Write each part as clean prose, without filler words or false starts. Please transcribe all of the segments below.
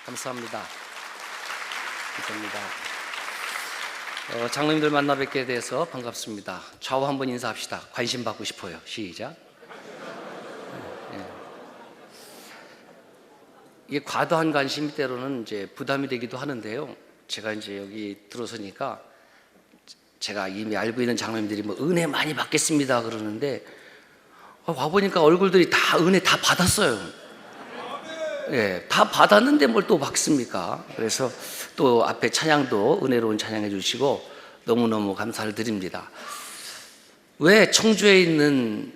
감사합니다. 감사합니다. 장로님들 만나 뵙게 돼서 반갑습니다. 좌우 한번 인사합시다. 관심 받고 싶어요. 시작. 이게 과도한 관심이 때로는 이제 부담이 되기도 하는데요. 제가 이제 여기 들어서니까 제가 이미 알고 있는 장로님들이 뭐 은혜 많이 받겠습니다 그러는데 와보니까 얼굴들이 다 은혜 다 받았어요. 다 받았는데 뭘 또 받습니까? 그래서 또 앞에 찬양도 은혜로운 찬양해 주시고 너무너무 감사를 드립니다. 왜 청주에 있는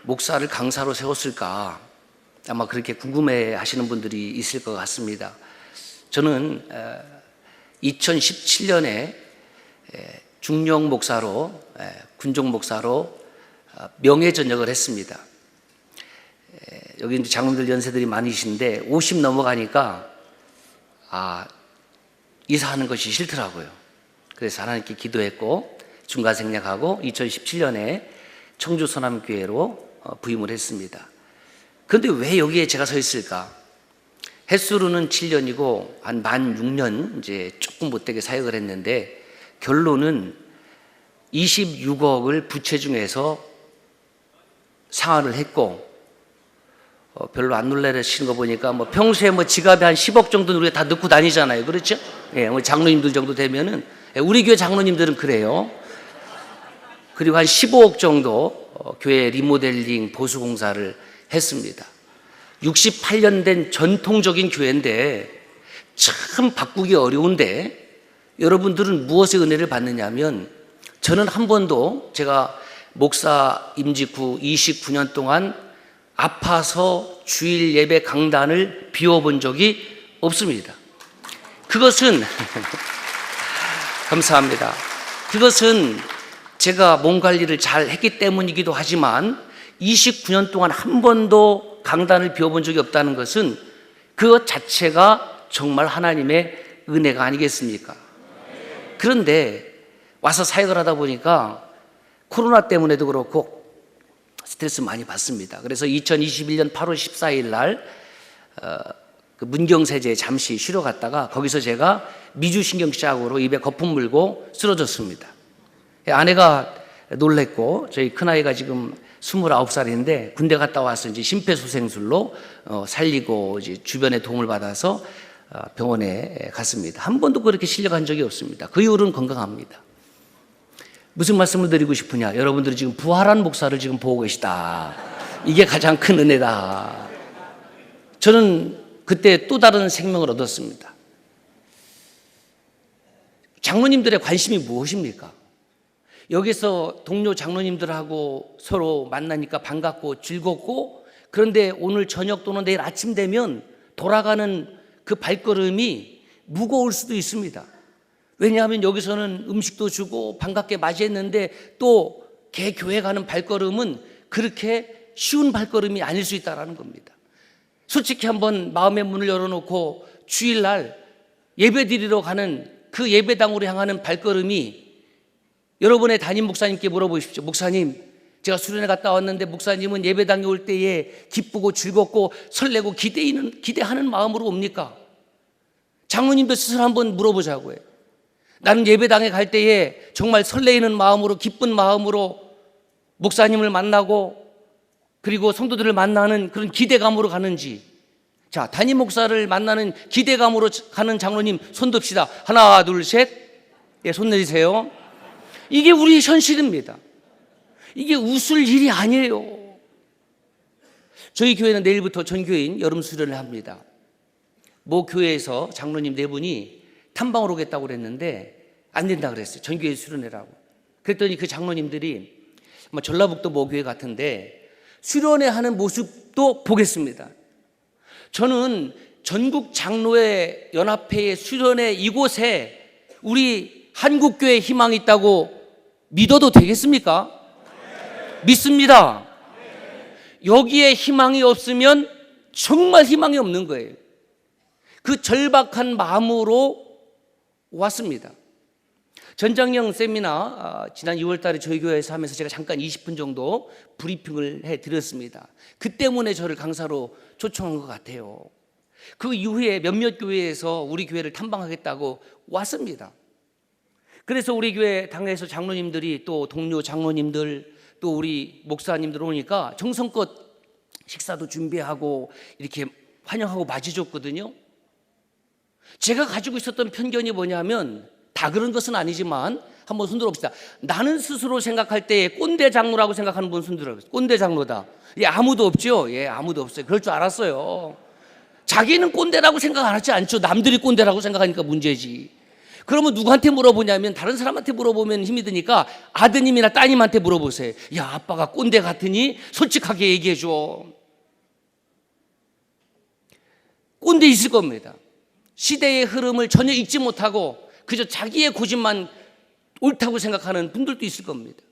목사를 강사로 세웠을까? 아마 그렇게 궁금해 하시는 분들이 있을 것 같습니다. 저는 2017년에 중령 목사로, 군종 목사로 명예전역을 했습니다. 여기 이제 장로님들 연세들이 많으신데 50 넘어가니까 이사하는 것이 싫더라고요. 그래서 하나님께 기도했고 중간생략하고 2017년에 청주 서남교회로 부임을 했습니다. 그런데 왜 여기에 제가 서 있을까? 횟수로는 7년이고 한 만 6년 이제 조금 못되게 사역을 했는데 결론은 26억을 부채 중에서 상환을 했고 별로 안 놀라시는 거 보니까 뭐 평소에 뭐 지갑에 한 10억 정도는 우리가 다 넣고 다니잖아요. 그렇죠? 뭐 장로님들 정도 되면은 우리 교회 장로님들은 그래요. 그리고 한 15억 정도 교회 리모델링 보수 공사를 했습니다. 68년 된 전통적인 교회인데 참 바꾸기 어려운데 여러분들은 무엇의 은혜를 받느냐면 저는 한 번도 제가 목사 임직 후 29년 동안 아파서 주일 예배 강단을 비워본 적이 없습니다. 그것은 감사합니다. 그것은 제가 몸 관리를 잘 했기 때문이기도 하지만 29년 동안 한 번도 강단을 비워본 적이 없다는 것은 그것 자체가 정말 하나님의 은혜가 아니겠습니까? 그런데 와서 사역을 하다 보니까 코로나 때문에도 그렇고 스트레스 많이 받습니다. 그래서 2021년 8월 14일 날 그 문경세제에 잠시 쉬러 갔다가 거기서 제가 미주신경장으로 입에 거품 물고 쓰러졌습니다. 아내가 놀랬고 저희 큰아이가 지금 29살인데 군대 갔다 와서 이제 심폐소생술로 살리고 이제 주변의 도움을 받아서 병원에 갔습니다. 한 번도 그렇게 실려간 적이 없습니다. 그 이후로는 건강합니다. 무슨 말씀을 드리고 싶으냐? 여러분들이 지금 부활한 목사를 지금 보고 계시다. 이게 가장 큰 은혜다. 저는 그때 또 다른 생명을 얻었습니다. 장로님들의 관심이 무엇입니까? 여기서 동료 장로님들하고 서로 만나니까 반갑고 즐겁고 그런데 오늘 저녁 또는 내일 아침 되면 돌아가는 그 발걸음이 무거울 수도 있습니다. 왜냐하면 여기서는 음식도 주고 반갑게 맞이했는데 또 개교회 가는 발걸음은 그렇게 쉬운 발걸음이 아닐 수 있다는 겁니다. 솔직히 한번 마음의 문을 열어놓고 주일날 예배 드리러 가는 그 예배당으로 향하는 발걸음이 여러분의 담임 목사님께 물어보십시오. 목사님, 제가 수련회 갔다 왔는데 목사님은 예배당에 올 때에 기쁘고 즐겁고 설레고 기대하는 마음으로 옵니까? 장로님도 스스로 한번 물어보자고요. 나는 예배당에 갈 때에 정말 설레이는 마음으로 기쁜 마음으로 목사님을 만나고 그리고 성도들을 만나는 그런 기대감으로 가는지. 자, 담임 목사를 만나는 기대감으로 가는 장로님 손 듭시다. 하나 둘 셋. 손 내리세요. 이게 우리의 현실입니다. 이게 웃을 일이 아니에요. 저희 교회는 내일부터 전교인 여름 수련을 합니다. 모 교회에서 장로님 4분이 탐방을 오겠다고 그랬는데 안 된다 그랬어요. 전교회 수련회라고. 그랬더니 그 장로님들이 전라북도 모 교회 같은데 수련회 하는 모습도 보겠습니다. 저는 전국 장로회 연합회의 수련회 이곳에 우리 한국교회 희망이 있다고 믿어도 되겠습니까? 믿습니다. 여기에 희망이 없으면 정말 희망이 없는 거예요. 그 절박한 마음으로 왔습니다. 전장영 세미나 지난 6월 달에 저희 교회에서 하면서 제가 잠깐 20분 정도 브리핑을 해드렸습니다. 그 때문에 저를 강사로 초청한 것 같아요. 그 이후에 몇몇 교회에서 우리 교회를 탐방하겠다고 왔습니다. 그래서 우리 교회 당에서 장로님들이 또 동료 장로님들 또 우리 목사님들 오니까 정성껏 식사도 준비하고 이렇게 환영하고 맞이해줬거든요. 제가 가지고 있었던 편견이 뭐냐면 다 그런 것은 아니지만 한번 손들어 봅시다. 나는 스스로 생각할 때 꼰대 장로라고 생각하는 분 손들어 보세요. 꼰대 장로다. 예, 아무도 없죠. 예, 아무도 없어요. 그럴 줄 알았어요. 자기는 꼰대라고 생각 안 하지 않죠. 남들이 꼰대라고 생각하니까 문제지. 그러면 누구한테 물어보냐면 다른 사람한테 물어보면 힘이 드니까 아드님이나 따님한테 물어보세요. 야, 아빠가 꼰대 같으니 솔직하게 얘기해 줘. 꼰대 있을 겁니다. 시대의 흐름을 전혀 읽지 못하고 그저 자기의 고집만 옳다고 생각하는 분들도 있을 겁니다.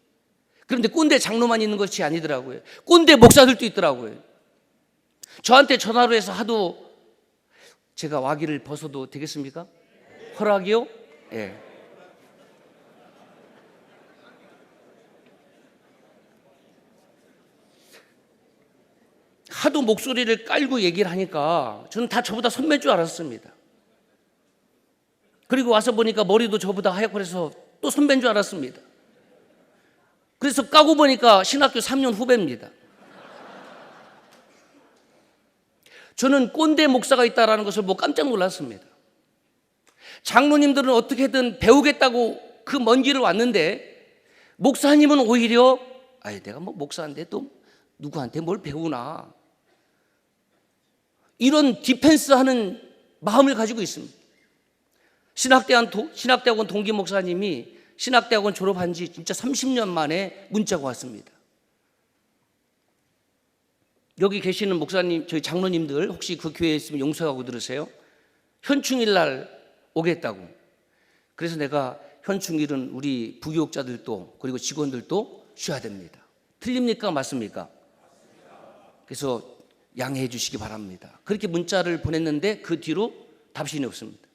그런데 꼰대 장로만 있는 것이 아니더라고요. 꼰대 목사들도 있더라고요. 저한테 전화로 해서 하도 제가 와기를 벗어도 되겠습니까? 허락이요? 예. 하도 목소리를 깔고 얘기를 하니까 저는 다 저보다 선배인 줄 알았습니다. 그리고 와서 보니까 머리도 저보다 하얗고 그래서 또 선배인 줄 알았습니다. 그래서 까고 보니까 신학교 3년 후배입니다. 저는 꼰대 목사가 있다는 것을 보고 깜짝 놀랐습니다. 장로님들은 어떻게든 배우겠다고 그 먼 길을 왔는데 목사님은 오히려 내가 뭐 목사인데 또 누구한테 뭘 배우나 이런 디펜스하는 마음을 가지고 있습니다. 신학대학원 동기 목사님이 신학대학원 졸업한 지 진짜 30년 만에 문자가 왔습니다. 여기 계시는 목사님, 저희 장로님들 혹시 그 교회에 있으면 용서하고 들으세요. 현충일 날 오겠다고. 그래서 내가 현충일은 우리 부교육자들도 그리고 직원들도 쉬어야 됩니다. 틀립니까? 맞습니까? 그래서 양해해 주시기 바랍니다. 그렇게 문자를 보냈는데 그 뒤로 답신이 없습니다.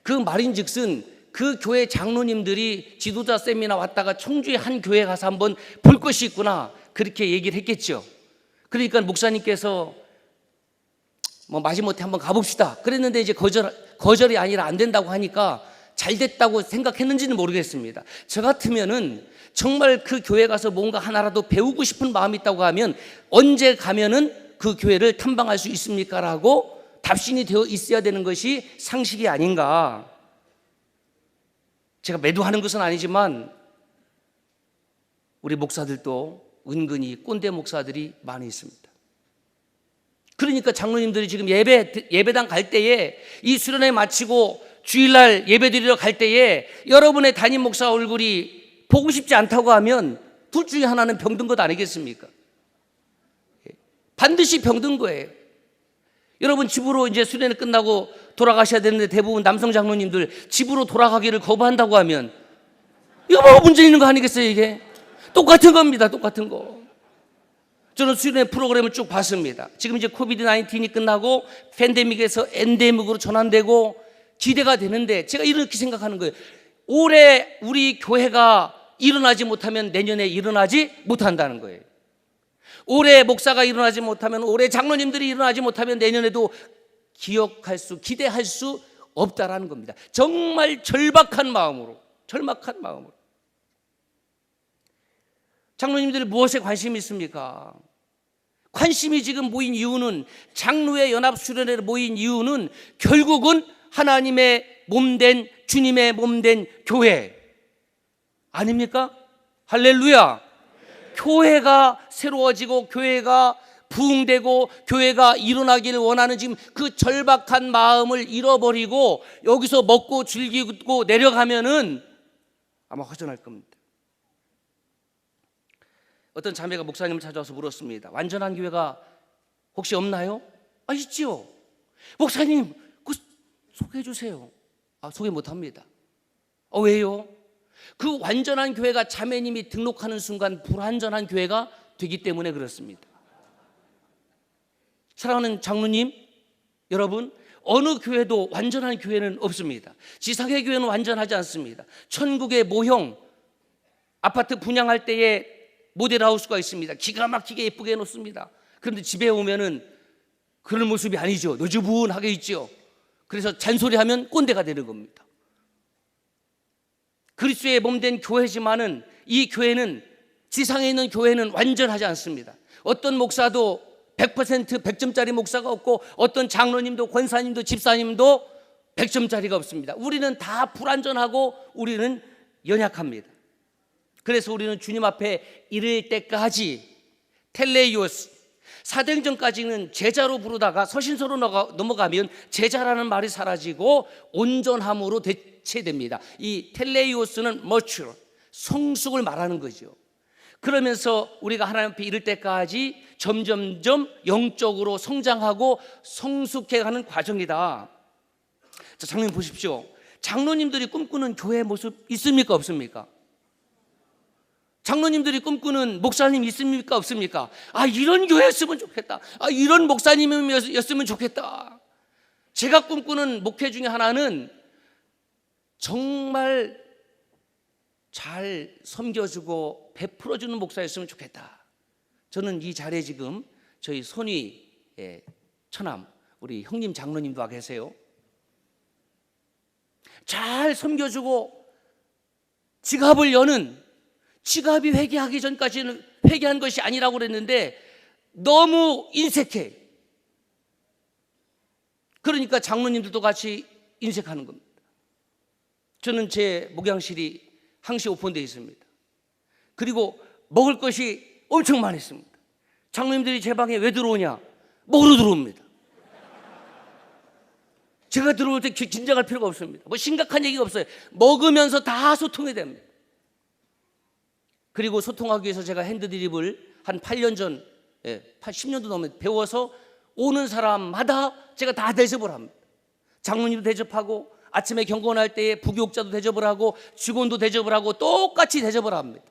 그 말인즉슨 그 교회 장로님들이 지도자 세미나 왔다가 청주의 한 교회 가서 한번 볼 것이 있구나 그렇게 얘기를 했겠죠. 그러니까 목사님께서 뭐 마지못해 한번 가봅시다 그랬는데 이제 거절이 아니라 안 된다고 하니까 잘 됐다고 생각했는지는 모르겠습니다. 저 같으면은 정말 그 교회 가서 뭔가 하나라도 배우고 싶은 마음이 있다고 하면 언제 가면은 그 교회를 탐방할 수 있습니까? 라고 답신이 되어 있어야 되는 것이 상식이 아닌가. 제가 매도하는 것은 아니지만 우리 목사들도 은근히 꼰대 목사들이 많이 있습니다. 그러니까 장로님들이 지금 예배당 갈 때에 이 수련회 마치고 주일날 예배 드리러 갈 때에 여러분의 담임 목사 얼굴이 보고 싶지 않다고 하면 둘 중에 하나는 병든 것 아니겠습니까? 반드시 병든 거예요. 여러분 집으로 이제 수련회 끝나고 돌아가셔야 되는데 대부분 남성 장로님들 집으로 돌아가기를 거부한다고 하면 이거 뭐 문제 있는 거 아니겠어요? 이게 똑같은 겁니다. 똑같은 거. 저는 수련회 프로그램을 쭉 봤습니다. 지금 이제 코비드-19이 끝나고 팬데믹에서 엔데믹으로 전환되고 기대가 되는데 제가 이렇게 생각하는 거예요. 올해 우리 교회가 일어나지 못하면 내년에 일어나지 못한다는 거예요. 올해 목사가 일어나지 못하면 올해 장로님들이 일어나지 못하면 내년에도 기대할 수 없다라는 겁니다. 정말 절박한 마음으로 장로님들이 무엇에 관심이 있습니까? 관심이 지금 모인 이유는 장로의 연합수련회에 모인 이유는 결국은 하나님의 몸된 주님의 몸된 교회 아닙니까? 할렐루야. 교회가 새로워지고 교회가 부흥되고 교회가 일어나기를 원하는 지금 그 절박한 마음을 잃어버리고 여기서 먹고 즐기고 내려가면은 아마 허전할 겁니다. 어떤 자매가 목사님을 찾아와서 물었습니다. 완전한 교회가 혹시 없나요? 있지요. 목사님 그 소개해 주세요. 소개 못합니다. 왜요? 그 완전한 교회가 자매님이 등록하는 순간 불완전한 교회가 되기 때문에 그렇습니다. 사랑하는 장로님 여러분, 어느 교회도 완전한 교회는 없습니다. 지상의 교회는 완전하지 않습니다. 천국의 모형 아파트 분양할 때에 모델하우스가 있습니다. 기가 막히게 예쁘게 해놓습니다. 그런데 집에 오면은 그런 모습이 아니죠. 너저분하게 있죠. 그래서 잔소리하면 꼰대가 되는 겁니다. 그리스도의 몸된 교회지만은 이 교회는, 지상에 있는 교회는 완전하지 않습니다. 어떤 목사도 100% 100점짜리 목사가 없고, 어떤 장로님도 권사님도 집사님도 100점짜리가 없습니다. 우리는 다 불완전하고 우리는 연약합니다. 그래서 우리는 주님 앞에 이를 때까지 텔레이오스, 사도행전까지는 제자로 부르다가 서신서로 넘어가면 제자라는 말이 사라지고 온전함으로 대체됩니다. 이 텔레이오스는 머추어, 성숙을 말하는 거죠. 그러면서 우리가 하나님 앞에 이를 때까지 점점점 영적으로 성장하고 성숙해가는 과정이다. 자, 장로님 보십시오. 장로님들이 꿈꾸는 교회 모습 있습니까, 없습니까? 장로님들이 꿈꾸는 목사님 있습니까, 없습니까? 아, 이런 교회였으면 좋겠다. 아, 이런 목사님이었으면 좋겠다. 제가 꿈꾸는 목회 중에 하나는 정말 잘 섬겨주고 베풀어주는 목사였으면 좋겠다. 저는 이 자리에 지금 저희 손위 처남 우리 형님 장로님도 와 계세요. 잘 섬겨주고 지갑을 여는, 지갑이 회개하기 전까지는 회개한 것이 아니라고 그랬는데 너무 인색해. 그러니까 장로님들도 같이 인색하는 겁니다. 저는 제 목양실이 항시 오픈되어 있습니다. 그리고 먹을 것이 엄청 많이 있습니다. 장로님들이 제 방에 왜 들어오냐? 먹으러 들어옵니다. 제가 들어올 때 긴장할 필요가 없습니다. 뭐 심각한 얘기가 없어요. 먹으면서 다 소통이 됩니다. 그리고 소통하기 위해서 제가 핸드드립을 한 8년 전, 10년도 넘게 배워서 오는 사람마다 제가 다 대접을 합니다. 장로님도 대접하고, 아침에 경건할 때에 부교육자도 대접을 하고, 직원도 대접을 하고, 똑같이 대접을 합니다.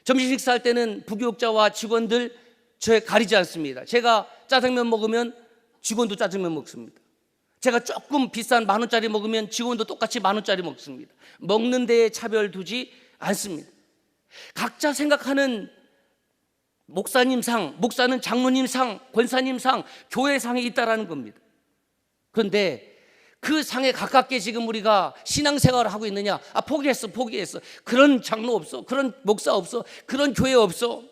점심 식사할 때는 부교육자와 직원들 저 가리지 않습니다. 제가 짜장면 먹으면 직원도 짜장면 먹습니다. 제가 조금 비싼 10,000원짜리 먹으면 직원도 똑같이 10,000원짜리 먹습니다. 먹는 데에 차별 두지 않습니다. 각자 생각하는 목사님상, 목사는 장로님상, 권사님상, 교회상이 있다라는 겁니다. 그런데 그 상에 가깝게 지금 우리가 신앙생활을 하고 있느냐? 아, 포기했어. 그런 장로 없어. 그런 목사 없어. 그런 교회 없어.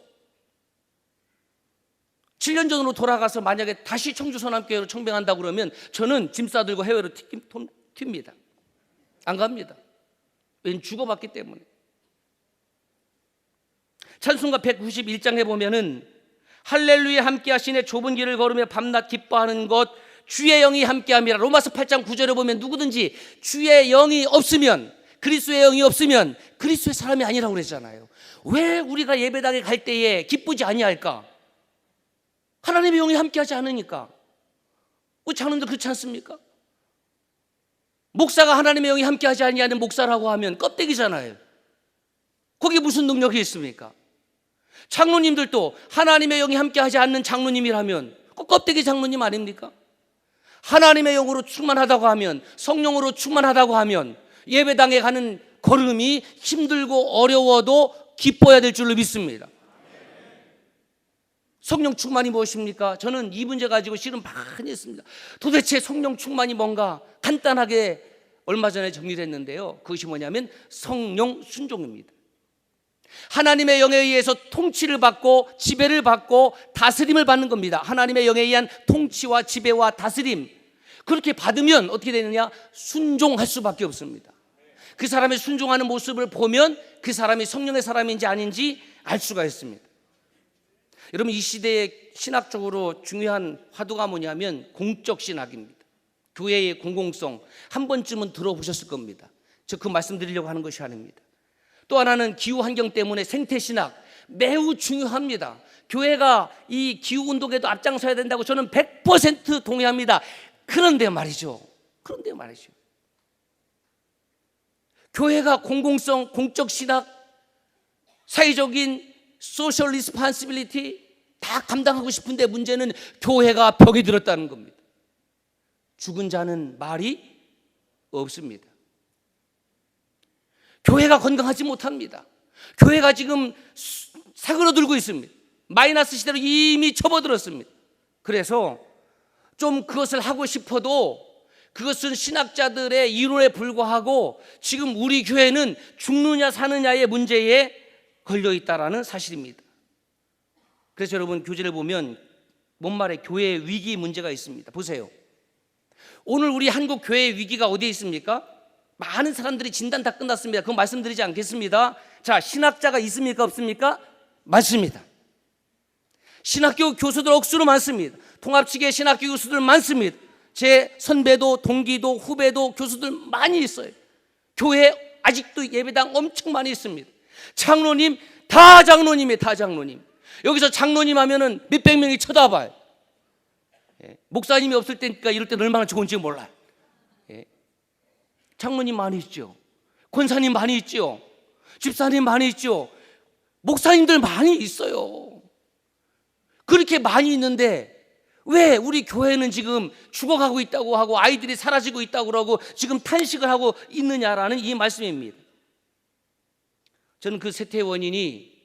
7년 전으로 돌아가서 만약에 다시 청주선암교회로 청빙한다고 그러면 저는 짐 싸들고 해외로 튑니다. 안 갑니다. 왜냐면 죽어봤기 때문에. 찬송가 191장에 보면은 할렐루야 함께 하시네 좁은 길을 걸으며 밤낮 기뻐하는 것 주의 영이 함께함이라. 로마서 8장 9절에 보면 누구든지 주의 영이 없으면, 그리스도의 영이 없으면 그리스도의 사람이 아니라고 그랬잖아요. 왜 우리가 예배당에 갈 때에 기쁘지 아니할까? 하나님의 영이 함께하지 않으니까. 우리 장로님들 그렇지 않습니까? 목사가 하나님의 영이 함께하지 아니하는 목사라고 하면 껍데기잖아요. 거기에 무슨 능력이 있습니까? 장로님들도 하나님의 영이 함께하지 않는 장로님이라면 껍데기 장로님 아닙니까? 하나님의 영으로 충만하다고 하면, 성령으로 충만하다고 하면 예배당에 가는 걸음이 힘들고 어려워도 기뻐야 될 줄로 믿습니다. 성령 충만이 무엇입니까? 저는 이 문제 가지고 실은 많이 했습니다. 도대체 성령 충만이 뭔가 간단하게 얼마 전에 정리를 했는데요. 그것이 뭐냐면 성령 순종입니다. 하나님의 영에 의해서 통치를 받고 지배를 받고 다스림을 받는 겁니다. 하나님의 영에 의한 통치와 지배와 다스림, 그렇게 받으면 어떻게 되느냐? 순종할 수밖에 없습니다. 그 사람의 순종하는 모습을 보면 그 사람이 성령의 사람인지 아닌지 알 수가 있습니다. 여러분, 이 시대에 신학적으로 중요한 화두가 뭐냐면 공적 신학입니다. 교회의 공공성, 한 번쯤은 들어보셨을 겁니다. 저 그 말씀드리려고 하는 것이 아닙니다. 또 하나는 기후환경 때문에 생태신학, 매우 중요합니다. 교회가 이 기후운동에도 앞장서야 된다고 저는 100% 동의합니다. 그런데 말이죠. 교회가 공공성, 공적 신학, 사회적인 소셜 리스폰시빌리티 다 감당하고 싶은데 문제는 교회가 벽에 들었다는 겁니다. 죽은 자는 말이 없습니다. 교회가 건강하지 못합니다. 교회가 지금 사그러들고 있습니다. 마이너스 시대로 이미 접어들었습니다. 그래서 좀 그것을 하고 싶어도 그것은 신학자들의 이론에 불과하고 지금 우리 교회는 죽느냐 사느냐의 문제에 걸려 있다라는 사실입니다. 그래서 여러분, 교재를 보면 뭔 말에 교회의 위기 문제가 있습니다. 보세요. 오늘 우리 한국 교회의 위기가 어디에 있습니까? 많은 사람들이 진단 다 끝났습니다. 그건 말씀드리지 않겠습니다. 자, 신학자가 있습니까? 없습니까? 많습니다. 신학교 교수들 억수로 많습니다. 통합치계 신학교 교수들 많습니다. 제 선배도 동기도 후배도 교수들 많이 있어요. 교회 아직도 예배당 엄청 많이 있습니다. 장로님, 다 장로님이에요. 다 장로님. 여기서 장로님 하면은 몇백 명이 쳐다봐요. 목사님이 없을 때니까 이럴 때는 얼마나 좋은지 몰라요. 장로님 많이 있죠. 권사님 많이 있죠. 집사님 많이 있죠. 목사님들 많이 있어요. 그렇게 많이 있는데 왜 우리 교회는 지금 죽어가고 있다고 하고 아이들이 사라지고 있다고 그러고 지금 탄식을 하고 있느냐라는 이 말씀입니다. 저는 그 쇠퇴의 원인이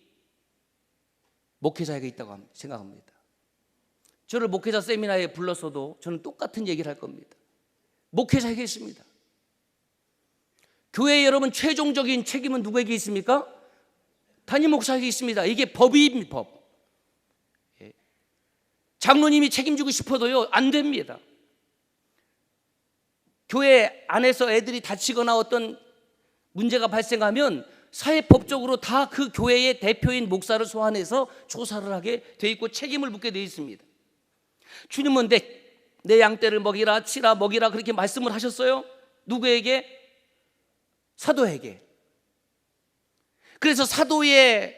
목회자에게 있다고 생각합니다. 저를 목회자 세미나에 불렀어도 저는 똑같은 얘기를 할 겁니다. 목회자에게 있습니다. 교회 여러분, 최종적인 책임은 누구에게 있습니까? 담임 목사에게 있습니다. 이게 법입니다. 법. 장로님이 책임지고 싶어도요, 안 됩니다. 교회 안에서 애들이 다치거나 어떤 문제가 발생하면 사회법적으로 다 그 교회의 대표인 목사를 소환해서 조사를 하게 돼 있고 책임을 묻게 돼 있습니다. 주님은 내 양떼를 먹이라, 치라, 먹이라 그렇게 말씀을 하셨어요. 누구에게? 사도에게. 그래서 사도의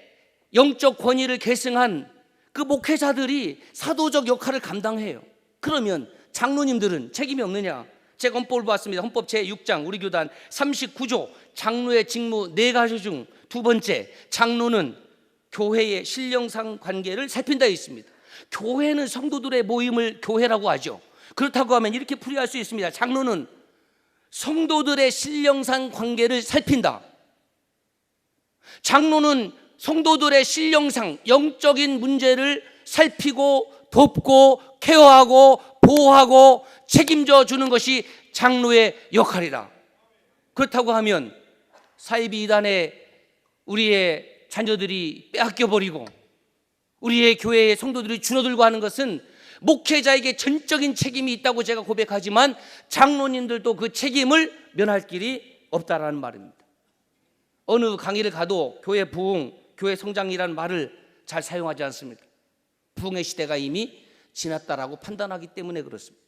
영적 권위를 계승한 그 목회자들이 사도적 역할을 감당해요. 그러면 장로님들은 책임이 없느냐? 제가 헌법을 봤습니다. 헌법 제6장 우리 교단 39조 장로의 직무 4가지 중 두 번째, 장로는 교회의 신령상 관계를 살핀다 있습니다. 교회는 성도들의 모임을 교회라고 하죠. 그렇다고 하면 이렇게 풀이할 수 있습니다. 장로는 성도들의 신령상 관계를 살핀다. 장로는 성도들의 신령상 영적인 문제를 살피고 돕고 케어하고 보호하고 책임져 주는 것이 장로의 역할이다. 그렇다고 하면 사이비 이단에 우리의 자녀들이 빼앗겨버리고 우리의 교회의 성도들이 줄어들고 하는 것은 목회자에게 전적인 책임이 있다고 제가 고백하지만 장로님들도 그 책임을 면할 길이 없다라는 말입니다. 어느 강의를 가도 교회 부흥, 교회 성장이라는 말을 잘 사용하지 않습니다. 부흥의 시대가 이미 지났다라고 판단하기 때문에 그렇습니다.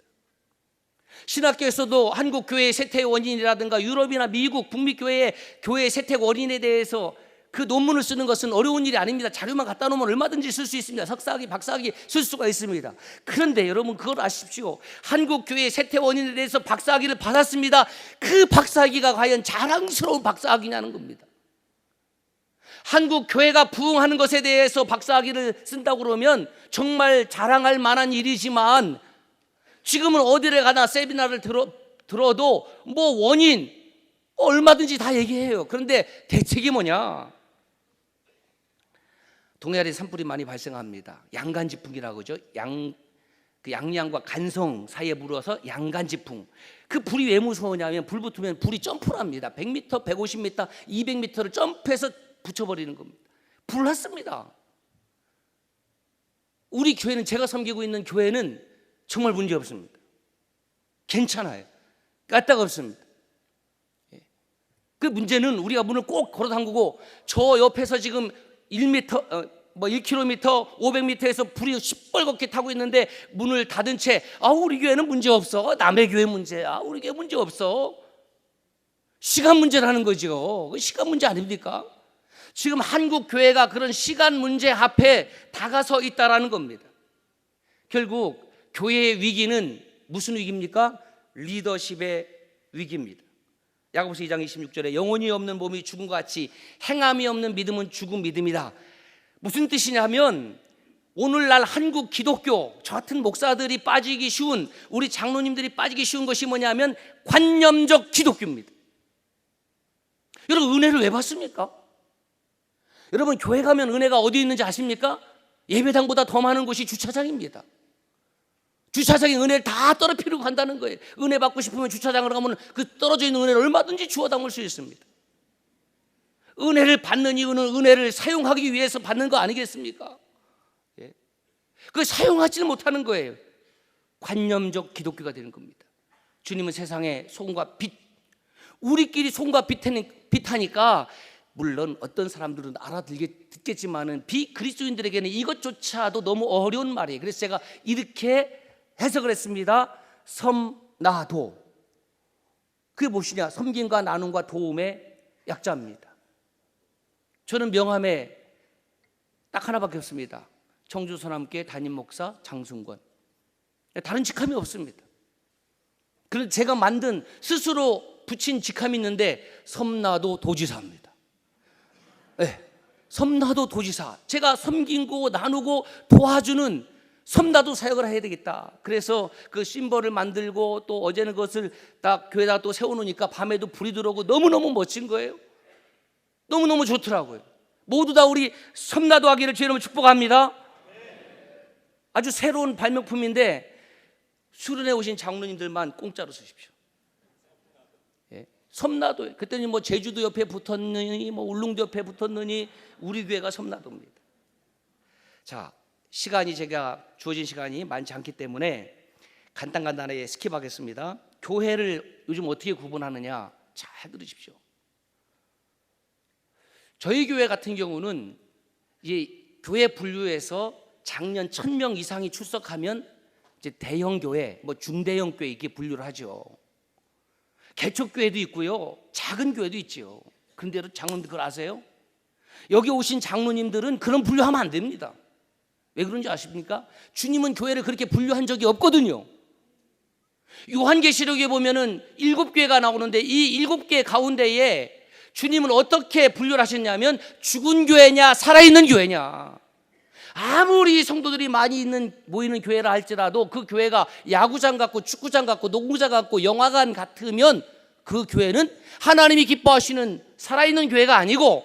신학교에서도 한국 교회의 쇠퇴의 원인이라든가 유럽이나 미국, 북미 교회의 교회의 쇠퇴 원인에 대해서 그 논문을 쓰는 것은 어려운 일이 아닙니다. 자료만 갖다 놓으면 얼마든지 쓸 수 있습니다. 석사학위, 박사학위 쓸 수가 있습니다. 그런데 여러분 그걸 아십시오. 한국 교회의 쇠퇴 원인에 대해서 박사학위를 받았습니다. 그 박사학위가 과연 자랑스러운 박사학위냐는 겁니다. 한국 교회가 부흥하는 것에 대해서 박사학위를 쓴다고 그러면 정말 자랑할 만한 일이지만 지금은 어디를 가나 세미나를 들어도 뭐 원인 얼마든지 다 얘기해요. 그런데 대책이 뭐냐? 동해안에 산불이 많이 발생합니다. 양간지풍이라고 그러죠. 양양과 간성 사이에 물어서 양간지풍. 그 불이 왜 무서우냐면 불 붙으면 불이 점프를 합니다. 100m, 150m, 200m를 점프해서 붙여버리는 겁니다. 불났습니다. 우리 교회는, 제가 섬기고 있는 교회는 정말 문제 없습니다. 괜찮아요. 까딱없습니다. 그 문제는 우리가 문을 꼭 걸어 잠그고 저 옆에서 지금 1m, 1km, 500m에서 불이 시뻘겋게 타고 있는데 문을 닫은 채 우리 교회는 문제 없어. 남의 교회 문제야. 우리 교회 문제 없어. 시간 문제라는 거죠. 시간 문제 아닙니까? 지금 한국 교회가 그런 시간 문제 앞에 다가서 있다라는 겁니다. 결국 교회의 위기는 무슨 위기입니까? 리더십의 위기입니다. 야고보서 2장 26절에 영혼이 없는 몸이 죽음과 같이 행함이 없는 믿음은 죽은 믿음이다. 무슨 뜻이냐면 오늘날 한국 기독교, 저 같은 목사들이 빠지기 쉬운, 우리 장로님들이 빠지기 쉬운 것이 뭐냐면 관념적 기독교입니다. 여러분 은혜를 왜 받습니까? 여러분 교회 가면 은혜가 어디 있는지 아십니까? 예배당보다 더 많은 곳이 주차장입니다. 주차장에 은혜를 다 떨어뜨리고 간다는 거예요. 은혜 받고 싶으면 주차장으로 가면 그 떨어져 있는 은혜를 얼마든지 주워 담을 수 있습니다. 은혜를 받는 이유는 은혜를 사용하기 위해서 받는 거 아니겠습니까? 예. 그 사용하지는 못하는 거예요. 관념적 기독교가 되는 겁니다. 주님은 세상의 소금과 빛, 우리끼리 소금과 빛하니까 물론 어떤 사람들은 알아듣겠지만은 비그리스도인들에게는 이것조차도 너무 어려운 말이에요. 그래서 제가 이렇게 해석을 했습니다. 섬나도, 그게 무엇이냐? 섬김과 나눔과 도움의 약자입니다. 저는 명함에 딱 하나밖에 없습니다. 청주서남교회 담임 목사 장순권. 다른 직함이 없습니다. 그래서 제가 만든 스스로 붙인 직함이 있는데 섬나도 도지사입니다. 네, 섬나도 도지사. 제가 섬기고 나누고 도와주는 섬나도 사역을 해야 되겠다. 그래서 그 심벌을 만들고 또 어제는 그것을 딱 교회에다 또 세워놓으니까 밤에도 불이 들어오고 너무너무 멋진 거예요. 너무너무 좋더라고요. 모두 다 우리 섬나도 하기를 주의 이름으로 축복합니다. 아주 새로운 발명품인데 수련회 오신 장로님들만 공짜로 쓰십시오. 예, 섬나도. 그때는 뭐 제주도 옆에 붙었느니 뭐 울릉도 옆에 붙었느니 우리 교회가 섬나도입니다. 자, 시간이 제가 주어진 시간이 많지 않기 때문에 간단하게 스킵하겠습니다. 교회를 요즘 어떻게 구분하느냐 잘 들으십시오. 저희 교회 같은 경우는 이 교회 분류에서 작년 1000명 이상이 출석하면 이제 대형 교회, 뭐 중대형 교회 이렇게 분류를 하죠. 개척 교회도 있고요, 작은 교회도 있죠. 그런데 장로님들 그걸 아세요? 여기 오신 장로님들은 그런 분류하면 안 됩니다. 왜 그런지 아십니까? 주님은 교회를 그렇게 분류한 적이 없거든요. 요한계시록에 보면은 7교회가 나오는데 이 7개 가운데에 주님은 어떻게 분류를 하셨냐면 죽은 교회냐 살아있는 교회냐. 아무리 성도들이 많이 모이는 교회라 할지라도 그 교회가 야구장 같고 축구장 같고 농구장 같고 영화관 같으면 그 교회는 하나님이 기뻐하시는 살아있는 교회가 아니고,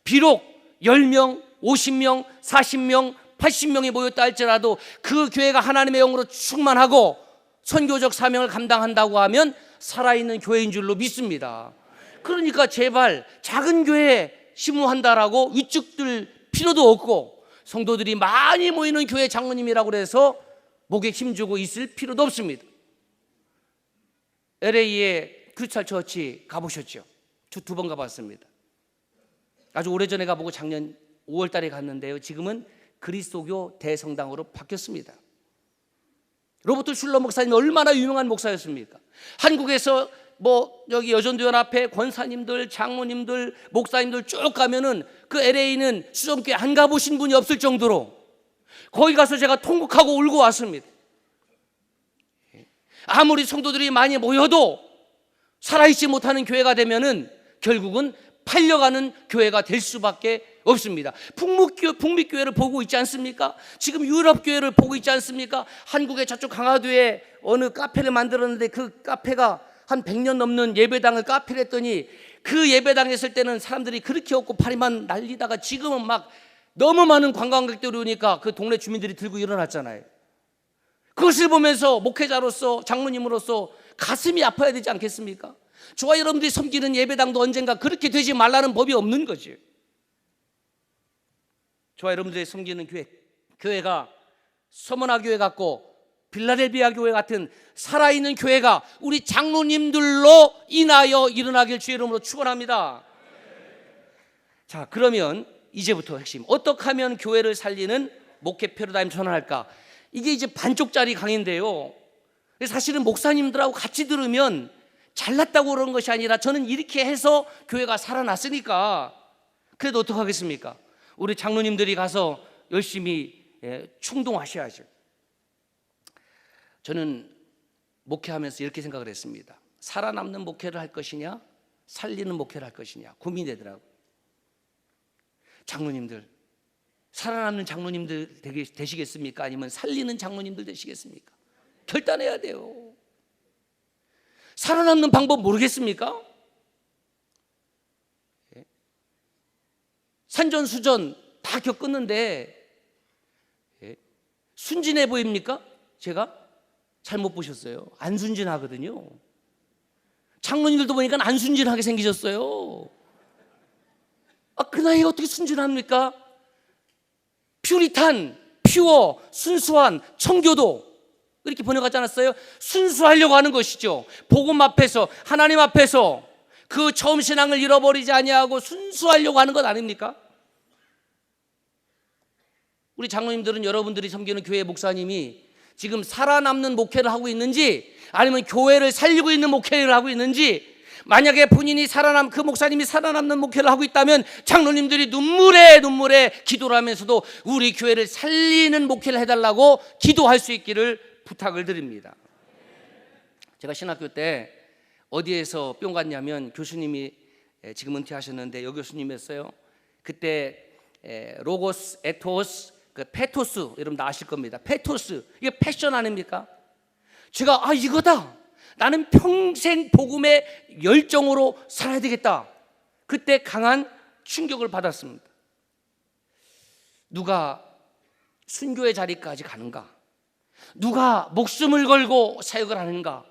비록 10명, 50명, 40명, 80명이 모였다 할지라도 그 교회가 하나님의 영으로 충만하고 선교적 사명을 감당한다고 하면 살아있는 교회인 줄로 믿습니다. 그러니까 제발 작은 교회에 심무한다라고 위축될 필요도 없고, 성도들이 많이 모이는 교회 장로님이라고 해서 목에 힘주고 있을 필요도 없습니다. LA에 크리스탈 처치 가보셨죠? 저 2번 가봤습니다. 아주 오래전에 가보고 작년 5월 달에 갔는데요, 지금은 그리스도교 대성당으로 바뀌었습니다. 로버트 슐러 목사님이 얼마나 유명한 목사였습니까? 한국에서 뭐 여기 여전도연합회 권사님들, 장로님들, 목사님들 쭉 가면은 그 LA는 수정교회 안 가보신 분이 없을 정도로 거기 가서 제가 통곡하고 울고 왔습니다. 아무리 성도들이 많이 모여도 살아있지 못하는 교회가 되면은 결국은 팔려가는 교회가 될 수밖에 없습니다. 북미교회를 보고 있지 않습니까? 지금 유럽교회를 보고 있지 않습니까? 한국의 저쪽 강화도에 어느 카페를 만들었는데 그 카페가 한 100년 넘는 예배당을 카페를 했더니 그 예배당에 있을 때는 사람들이 그렇게 없고 파리만 날리다가 지금은 막 너무 많은 관광객들이 오니까 그 동네 주민들이 들고 일어났잖아요. 그것을 보면서 목회자로서 장로님으로서 가슴이 아파야 되지 않겠습니까? 저와 여러분들이 섬기는 예배당도 언젠가 그렇게 되지 말라는 법이 없는 거지. 저와 여러분들이 섬기는 교회가 서머나 교회 같고 빌라델비아 교회 같은 살아있는 교회가 우리 장로님들로 인하여 일어나길 주의 이름으로 축원합니다. 자, 그러면 이제부터 핵심, 어떻게 하면 교회를 살리는 목회 패러다임 전환할까? 이게 이제 반쪽짜리 강의인데요, 사실은 목사님들하고 같이 들으면 잘났다고 그런 것이 아니라 저는 이렇게 해서 교회가 살아났으니까. 그래도 어떻게 하겠습니까? 우리 장로님들이 가서 열심히 충동하셔야죠. 저는 목회하면서 이렇게 생각을 했습니다. 살아남는 목회를 할 것이냐 살리는 목회를 할 것이냐 고민되더라고요. 장로님들, 살아남는 장로님들 되시겠습니까? 아니면 살리는 장로님들 되시겠습니까? 결단해야 돼요. 살아남는 방법 모르겠습니까? 산전수전 다 겪었는데 순진해 보입니까? 제가? 잘못 보셨어요. 안 순진하거든요. 장로님들도 보니까 안 순진하게 생기셨어요. 그 나이에 어떻게 순진합니까? 퓨리탄, 퓨어, 순수한, 청교도 이렇게 번역하지 않았어요? 순수하려고 하는 것이죠. 복음 앞에서, 하나님 앞에서 그 처음 신앙을 잃어버리지 아니하고 순수하려고 하는 것 아닙니까? 우리 장로님들은 여러분들이 섬기는 교회 목사님이 지금 살아남는 목회를 하고 있는지, 아니면 교회를 살리고 있는 목회를 하고 있는지, 만약에 본인이 그 목사님이 살아남는 목회를 하고 있다면 장로님들이 눈물에 기도를 하면서도 우리 교회를 살리는 목회를 해달라고 기도할 수 있기를 부탁을 드립니다. 제가 신학교 때 어디에서 뿅 갔냐면, 교수님이 지금 은퇴하셨는데 여 교수님이었어요. 그때 로고스, 에토스, 페토스, 여러분 다 아실 겁니다. 페토스, 이게 패션 아닙니까? 제가 이거다, 나는 평생 복음의 열정으로 살아야 되겠다, 그때 강한 충격을 받았습니다. 누가 순교의 자리까지 가는가? 누가 목숨을 걸고 사역을 하는가?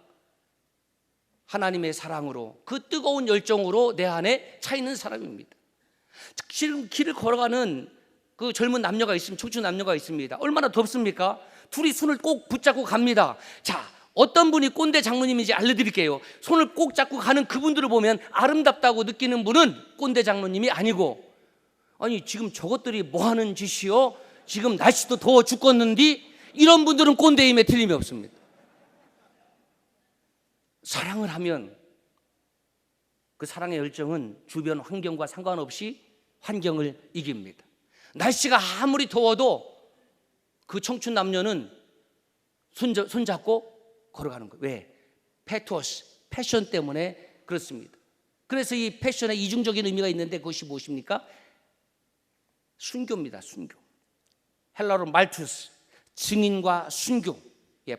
하나님의 사랑으로, 그 뜨거운 열정으로 내 안에 차 있는 사람입니다. 지금 길을 걸어가는 그 젊은 남녀가 있으면, 청춘 남녀가 있습니다. 얼마나 덥습니까? 둘이 손을 꼭 붙잡고 갑니다. 자, 어떤 분이 꼰대 장로님인지 알려드릴게요. 손을 꼭 잡고 가는 그분들을 보면 아름답다고 느끼는 분은 꼰대 장로님이 아니고, 아니 지금 저것들이 뭐하는 짓이요? 지금 날씨도 더워 죽겠는데, 이런 분들은 꼰대임에 틀림이 없습니다. 사랑을 하면 그 사랑의 열정은 주변 환경과 상관없이 환경을 이깁니다. 날씨가 아무리 더워도 그 청춘 남녀는 손잡고 걸어가는 거예요. 왜? 페토스, 패션 때문에 그렇습니다. 그래서 이 패션에 이중적인 의미가 있는데 그것이 무엇입니까? 순교입니다. 순교. 헬라어로 말투스, 증인과 순교,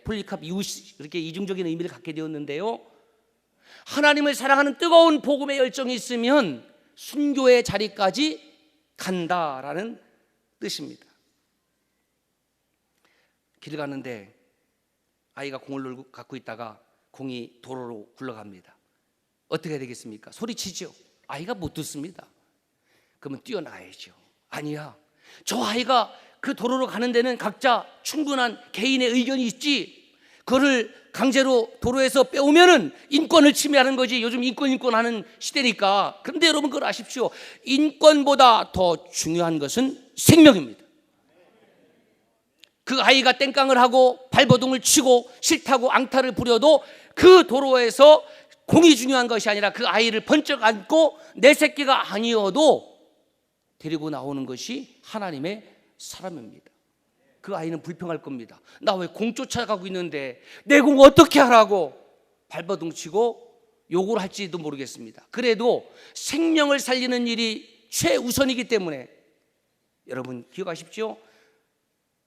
폴리캅 이웃, 이렇게 이중적인 의미를 갖게 되었는데요, 하나님을 사랑하는 뜨거운 복음의 열정이 있으면 순교의 자리까지 간다라는 뜻입니다. 길 가는데 아이가 공을 갖고 있다가 공이 도로로 굴러갑니다. 어떻게 해야 되겠습니까? 소리치죠. 아이가 못 듣습니다. 그러면 뛰어나야죠. 아니야, 저 아이가 그 도로로 가는 데는 각자 충분한 개인의 의견이 있지, 그거를 강제로 도로에서 빼오면은 인권을 침해하는 거지. 요즘 인권 하는 시대니까. 그런데 여러분 그걸 아십시오. 인권보다 더 중요한 것은 생명입니다. 그 아이가 땡깡을 하고 발버둥을 치고 싫다고 앙탈을 부려도 그 도로에서 공이 중요한 것이 아니라 그 아이를 번쩍 안고 내 새끼가 아니어도 데리고 나오는 것이 하나님의 사람입니다. 그 아이는 불평할 겁니다. 나 왜 공 쫓아가고 있는데 내 공 어떻게 하라고 발버둥 치고 욕을 할지도 모르겠습니다. 그래도 생명을 살리는 일이 최우선이기 때문에 여러분 기억하십시오.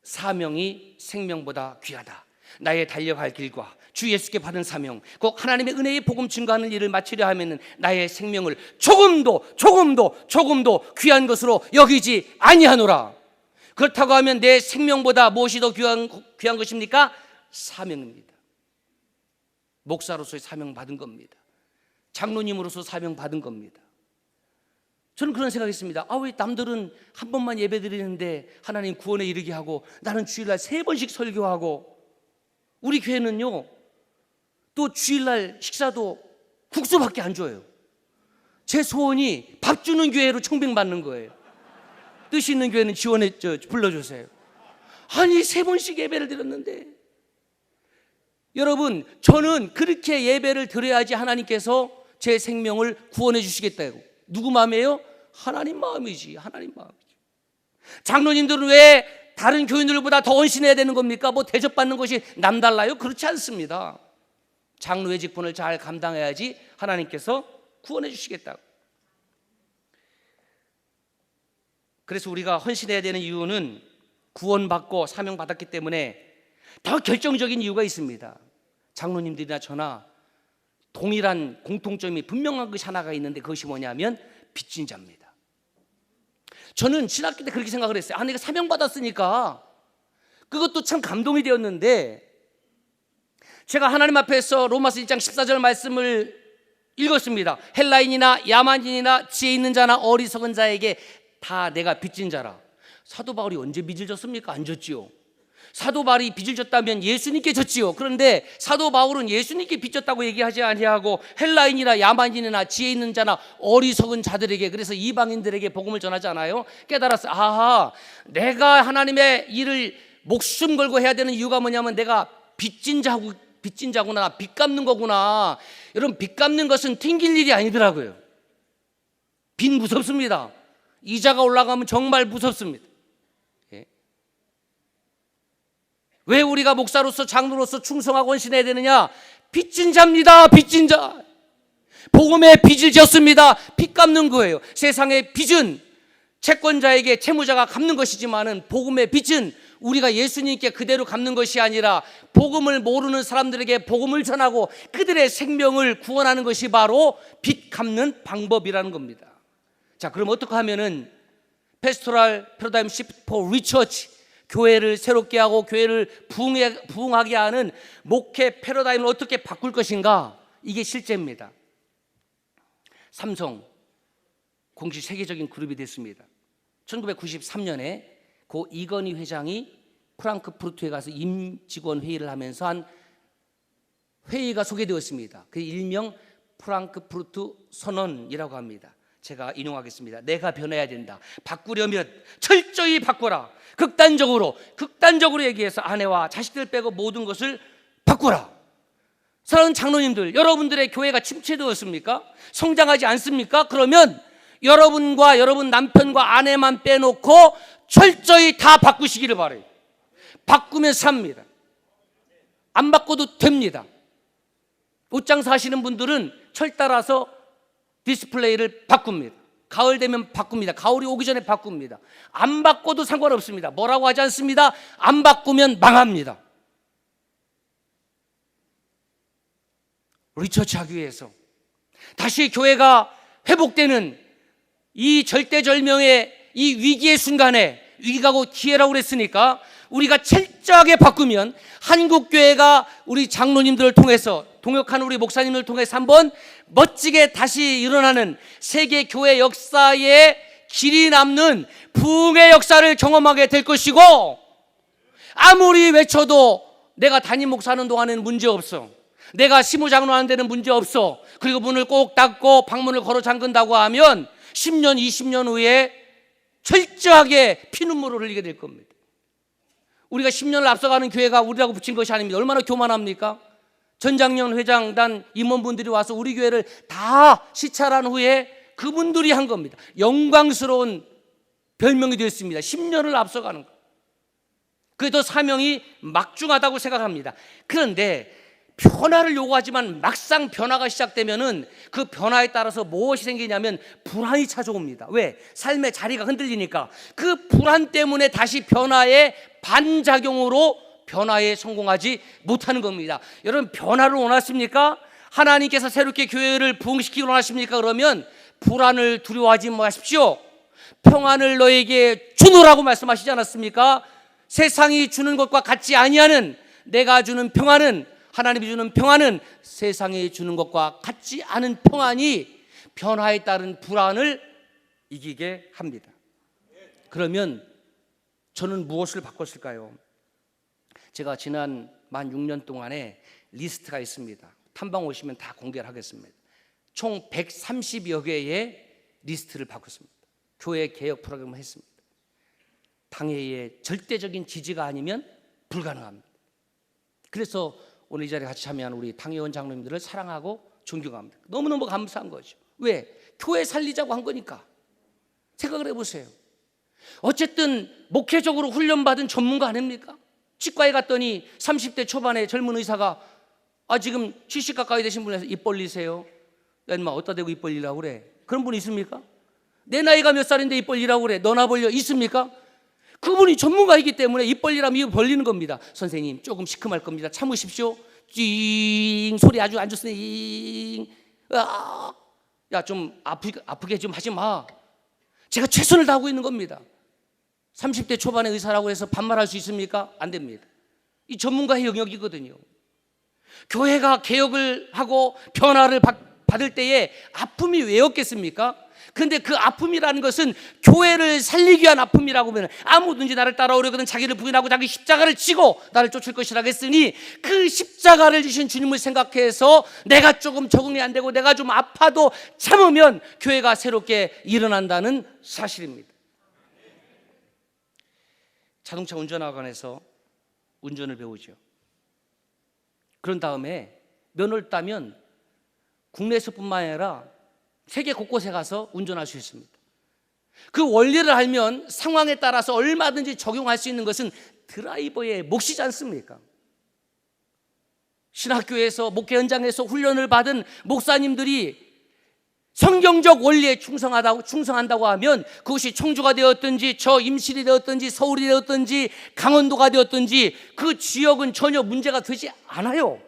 사명이 생명보다 귀하다. 나의 달려갈 길과 주 예수께 받은 사명, 꼭 하나님의 은혜의 복음 증거하는 일을 마치려 하면은 나의 생명을 조금도 귀한 것으로 여기지 아니하노라. 그렇다고 하면 내 생명보다 무엇이 더 귀한 것입니까? 사명입니다. 목사로서의 사명 받은 겁니다. 장로님으로서 사명 받은 겁니다. 저는 그런 생각했습니다. 왜 남들은 한 번만 예배 드리는데 하나님 구원에 이르게 하고 나는 주일날 3번씩 설교하고, 우리 교회는요 또 주일날 식사도 국수밖에 안 줘요. 제 소원이 밥 주는 교회로 청빙받는 거예요. 뜻이 있는 교회는 불러주세요. 아니 3번씩 예배를 드렸는데, 여러분 저는 그렇게 예배를 드려야지 하나님께서 제 생명을 구원해 주시겠다고. 누구 마음이에요? 하나님 마음이지. 하나님 마음이지. 장로님들은 왜 다른 교인들보다 더 헌신해야 되는 겁니까? 뭐 대접받는 것이 남달라요? 그렇지 않습니다. 장로의 직분을 잘 감당해야지 하나님께서 구원해 주시겠다고. 그래서 우리가 헌신해야 되는 이유는 구원받고 사명받았기 때문에 더 결정적인 이유가 있습니다. 장로님들이나 저나 동일한 공통점이 분명한 것이 하나가 있는데, 그것이 뭐냐면 빚진 자입니다. 저는 신학교 때 그렇게 생각을 했어요. 내가 사명받았으니까, 그것도 참 감동이 되었는데, 제가 하나님 앞에서 로마서 1장 14절 말씀을 읽었습니다. 헬라인이나 야만인이나 지혜 있는 자나 어리석은 자에게 다 내가 빚진 자라. 사도 바울이 언제 빚을 졌습니까? 안 졌지요. 사도 바울이 빚을 졌다면 예수님께 졌지요. 그런데 사도 바울은 예수님께 빚졌다고 얘기하지 아니하고 헬라인이나 야만인이나 지혜 있는 자나 어리석은 자들에게, 그래서 이방인들에게 복음을 전하지 않아요? 깨달았어요. 아하, 내가 하나님의 일을 목숨 걸고 해야 되는 이유가 뭐냐면 내가 빚진 자구나, 빚 갚는 거구나. 여러분, 빚 갚는 것은 튕길 일이 아니더라고요. 빚 무섭습니다. 이자가 올라가면 정말 무섭습니다. 왜 우리가 목사로서 장로로서 충성하고 헌신해야 되느냐? 빚진 자입니다. 빚진 자. 복음의 빚을 졌습니다. 빚 갚는 거예요. 세상의 빚은 채권자에게 채무자가 갚는 것이지만은 복음의 빚은 우리가 예수님께 그대로 갚는 것이 아니라 복음을 모르는 사람들에게 복음을 전하고 그들의 생명을 구원하는 것이 바로 빚 갚는 방법이라는 겁니다. 자, 그럼 어떻게 하면은 패스토럴 패러다임 시프트 포 리처치, 교회를 새롭게 하고 교회를 부흥하게 하는 목회 패러다임을 어떻게 바꿀 것인가? 이게 실제입니다. 삼성 공식 세계적인 그룹이 됐습니다. 1993년에 고 이건희 회장이 프랑크푸르트에 가서 임직원 회의를 하면서 한 회의가 소개되었습니다. 그 일명 프랑크푸르트 선언이라고 합니다. 제가 인용하겠습니다. 내가 변해야 된다. 바꾸려면 철저히 바꿔라. 극단적으로 얘기해서 아내와 자식들 빼고 모든 것을 바꾸라. 사랑하는 장로님들, 여러분들의 교회가 침체되었습니까? 성장하지 않습니까? 그러면 여러분과 여러분 남편과 아내만 빼놓고 철저히 다 바꾸시기를 바라요. 바꾸면 삽니다. 안 바꿔도 됩니다. 옷장사 하시는 분들은 철 따라서 디스플레이를 바꿉니다. 가을 되면 바꿉니다. 가을이 오기 전에 바꿉니다. 안 바꿔도 상관없습니다. 뭐라고 하지 않습니다. 안 바꾸면 망합니다. 리처치 하기 위해서 다시 교회가 회복되는 이 절대절명의 이 위기의 순간에, 위기가 곧 기회라고 그랬으니까 우리가 철저하게 바꾸면 한국교회가 우리 장로님들을 통해서, 동역하는 우리 목사님을 통해서 한번 멋지게 다시 일어나는 세계 교회 역사에 길이 남는 부흥의 역사를 경험하게 될 것이고, 아무리 외쳐도 내가 담임 목사하는 동안에는 문제없어, 내가 시무장로 하는 데는 문제없어, 그리고 문을 꼭 닫고 방문을 걸어 잠근다고 하면 10년, 20년 후에 철저하게 피눈물을 흘리게 될 겁니다. 우리가 10년을 앞서가는 교회가 우리라고 붙인 것이 아닙니다. 얼마나 교만합니까? 전장년 회장단 임원분들이 와서 우리 교회를 다 시찰한 후에 그분들이 한 겁니다. 영광스러운 별명이 되었습니다. 10년을 앞서가는 것. 그래도 사명이 막중하다고 생각합니다. 그런데 변화를 요구하지만 막상 변화가 시작되면은 그 변화에 따라서 무엇이 생기냐면 불안이 찾아옵니다. 왜? 삶의 자리가 흔들리니까. 그 불안 때문에 다시 변화의 반작용으로 변화에 성공하지 못하는 겁니다. 여러분, 변화를 원하십니까? 하나님께서 새롭게 교회를 부흥시키기 원하십니까? 그러면 불안을 두려워하지 마십시오. 평안을 너에게 주노라고 말씀하시지 않았습니까? 세상이 주는 것과 같지 아니하는, 내가 주는 평안은, 하나님이 주는 평안은 세상이 주는 것과 같지 않은 평안이 변화에 따른 불안을 이기게 합니다. 그러면 저는 무엇을 바꿨을까요? 제가 지난 만 6년 동안에 리스트가 있습니다. 탐방 오시면 다 공개를 하겠습니다. 총 130여 개의 리스트를 바꿨습니다. 교회 개혁 프로그램을 했습니다. 당회의 절대적인 지지가 아니면 불가능합니다. 그래서 오늘 이 자리에 같이 참여한 우리 당회원 장로님들을 사랑하고 존경합니다. 너무너무 감사한 거죠. 왜? 교회 살리자고 한 거니까. 생각을 해보세요. 어쨌든 목회적으로 훈련받은 전문가 아닙니까? 치과에 갔더니 30대 초반의 젊은 의사가 지금 70 가까이 되신 분에서 입 벌리세요. 야, 인마 어디다 대고 입 벌리라고 그래? 그런 분 있습니까? 내 나이가 몇 살인데 입 벌리라고 그래? 너나 벌려? 있습니까? 그분이 전문가이기 때문에 입 벌리라면 입 벌리는 겁니다. 선생님 조금 시큼할 겁니다. 참으십시오. 찡 소리 아주 안 좋으니 야, 좀 아프게 좀 하지 마. 제가 최선을 다하고 있는 겁니다. 30대 초반의 의사라고 해서 반말할 수 있습니까? 안 됩니다. 이 전문가의 영역이거든요. 교회가 개혁을 하고 변화를 받을 때에 아픔이 왜 없겠습니까? 그런데 그 아픔이라는 것은 교회를 살리기 위한 아픔이라고 하면 아무든지 나를 따라오려거든 자기를 부인하고 자기 십자가를 지고 나를 쫓을 것이라고 했으니 그 십자가를 지신 주님을 생각해서 내가 조금 적응이 안 되고 내가 좀 아파도 참으면 교회가 새롭게 일어난다는 사실입니다. 자동차 운전학원에서 운전을 배우죠. 그런 다음에 면허를 따면 국내에서뿐만 아니라 세계 곳곳에 가서 운전할 수 있습니다. 그 원리를 알면 상황에 따라서 얼마든지 적용할 수 있는 것은 드라이버의 몫이지 않습니까? 신학교에서 목회 현장에서 훈련을 받은 목사님들이 성경적 원리에 충성한다고 하면 그것이 청주가 되었든지 저 임실이 되었든지 서울이 되었든지 강원도가 되었든지 그 지역은 전혀 문제가 되지 않아요.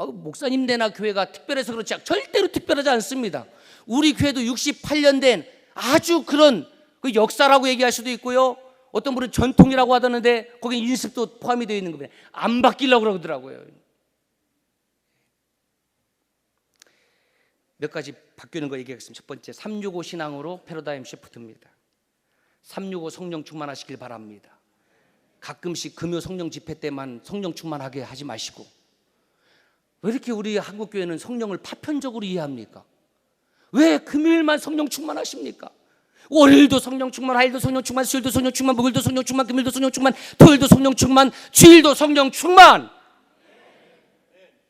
목사님 되나 교회가 특별해서 그렇지 절대로 특별하지 않습니다. 우리 교회도 68년 된 아주 그런 그 역사라고 얘기할 수도 있고요. 어떤 분은 전통이라고 하던데 거기 인습도 포함이 되어 있는 겁니다. 안 바뀌려고 그러더라고요. 몇 가지 바뀌는 거 얘기하겠습니다. 첫 번째, 365 신앙으로 패러다임 시프트입니다. 365 성령 충만하시길 바랍니다. 가끔씩 금요 성령 집회 때만 성령 충만하게 하지 마시고, 왜 이렇게 우리 한국교회는 성령을 파편적으로 이해합니까? 왜 금요일만 성령 충만하십니까? 월요일도 성령 충만, 화요일도 성령 충만, 수요일도 성령 충만, 목요일도 성령 충만, 금요일도 성령 충만, 토요일도 성령 충만, 주일도 성령 충만.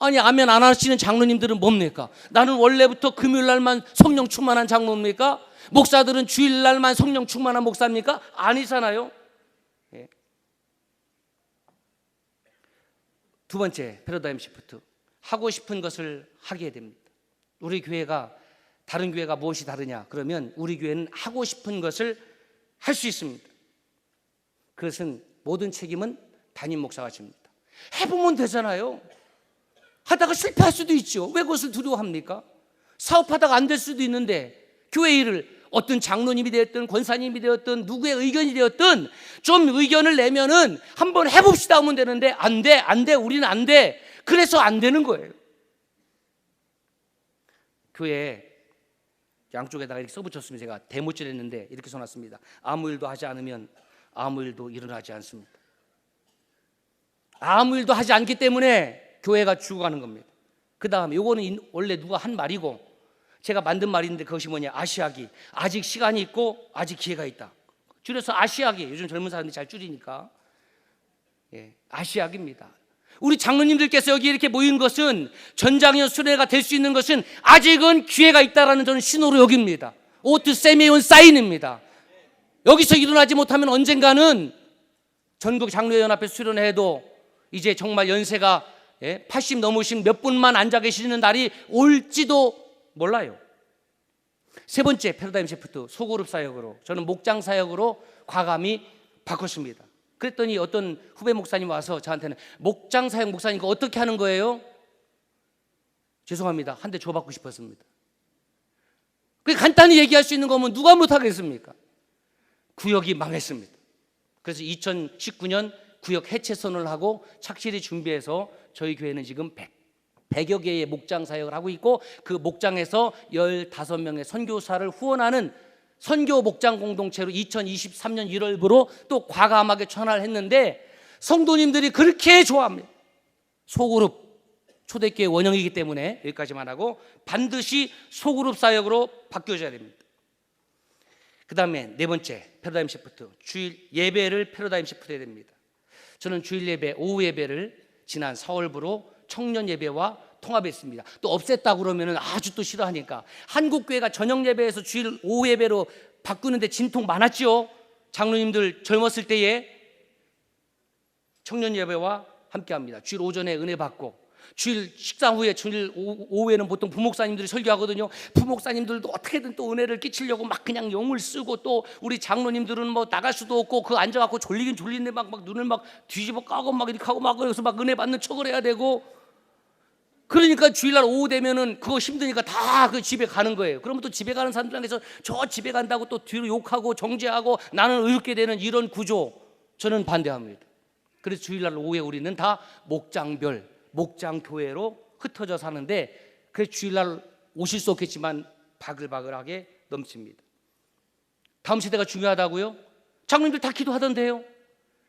아니 아멘 안 하시는 장로님들은 뭡니까? 나는 원래부터 금요일날만 성령 충만한 장로입니까? 목사들은 주일날만 성령 충만한 목사입니까? 아니잖아요. 예. 두 번째, 패러다임 시프트. 하고 싶은 것을 하게 됩니다. 우리 교회가 다른 교회가 무엇이 다르냐? 그러면 우리 교회는 하고 싶은 것을 할 수 있습니다. 그것은 모든 책임은 담임 목사가 집니다. 해보면 되잖아요. 하다가 실패할 수도 있죠. 왜 그것을 두려워합니까? 사업하다가 안 될 수도 있는데 교회 일을 어떤 장로님이 되었든 권사님이 되었든 누구의 의견이 되었든 좀 의견을 내면은 한번 해봅시다 하면 되는데 안 돼, 우리는 안 돼. 그래서 안 되는 거예요. 교회에 양쪽에다가 이렇게 써붙였습니다. 제가 대못질 했는데 이렇게 써놨습니다. 아무 일도 하지 않으면 아무 일도 일어나지 않습니다. 아무 일도 하지 않기 때문에 교회가 죽어가는 겁니다. 그 다음에 요거는 원래 누가 한 말이고 제가 만든 말인데 그것이 뭐냐? 아시아기. 아직 시간이 있고 아직 기회가 있다. 줄여서 아시아기. 요즘 젊은 사람들이 잘 줄이니까 아시아기입니다. 우리 장로님들께서 여기 이렇게 모인 것은 전장년 수련회가 될 수 있는 것은 아직은 기회가 있다라는 저는 신호로 여깁니다. 오트 세미온 사인입니다. 여기서 일어나지 못하면 언젠가는 전국 장로연합회 수련회도 이제 정말 연세가 80 넘으신 몇 분만 앉아 계시는 날이 올지도 몰라요. 세 번째, 패러다임 시프트. 소그룹 사역으로, 저는 목장 사역으로 과감히 바꿨습니다. 그랬더니 어떤 후배 목사님 와서 저한테는 목장 사역 목사님 이거 어떻게 하는 거예요? 죄송합니다. 한 대 줘받고 싶었습니다. 그게 간단히 얘기할 수 있는 거면 누가 못하겠습니까? 구역이 망했습니다. 그래서 2019년 구역 해체 선언을 하고 착실히 준비해서 저희 교회는 지금 100여 개의 목장 사역을 하고 있고 그 목장에서 15명의 선교사를 후원하는 선교 목장 공동체로 2023년 1월부로 또 과감하게 전환을 했는데 성도님들이 그렇게 좋아합니다. 소그룹 초대교회 원형이기 때문에 여기까지만 하고 반드시 소그룹 사역으로 바뀌어져야 됩니다. 그 다음에 네 번째, 패러다임 시프트. 주일 예배를 패러다임 시프트 해야 됩니다. 저는 주일 예배, 오후 예배를 지난 4월부로 청년 예배와 통합했습니다. 또 없앴다 그러면 아주 또 싫어하니까 한국교회가 저녁 예배에서 주일 오후 예배로 바꾸는데 진통 많았죠. 장로님들 젊었을 때에 청년 예배와 함께합니다. 주일 오전에 은혜 받고 주일 식사 후에 주일 오후에는 보통 부목사님들이 설교하거든요. 부목사님들도 어떻게든 또 은혜를 끼치려고 막 그냥 영을 쓰고 또 우리 장로님들은 뭐 나갈 수도 없고 그 앉아갖고 졸리긴 졸린데 막 눈을 막 뒤집어 까고 막 이렇게 하고 막 그래서 막 은혜 받는 척을 해야 되고 그러니까 주일날 오후 되면은 그거 힘드니까 다 그 집에 가는 거예요. 그러면 또 집에 가는 사람들한테서 저 집에 간다고 또 뒤로 욕하고 정죄하고 나는 의롭게 되는 이런 구조 저는 반대합니다. 그래서 주일날 오후에 우리는 다 목장별 목장 교회로 흩어져 사는데, 그래서 주일날 오실 수 없겠지만 바글바글하게 넘칩니다. 다음 세대가 중요하다고요? 장로님들 다 기도하던데요.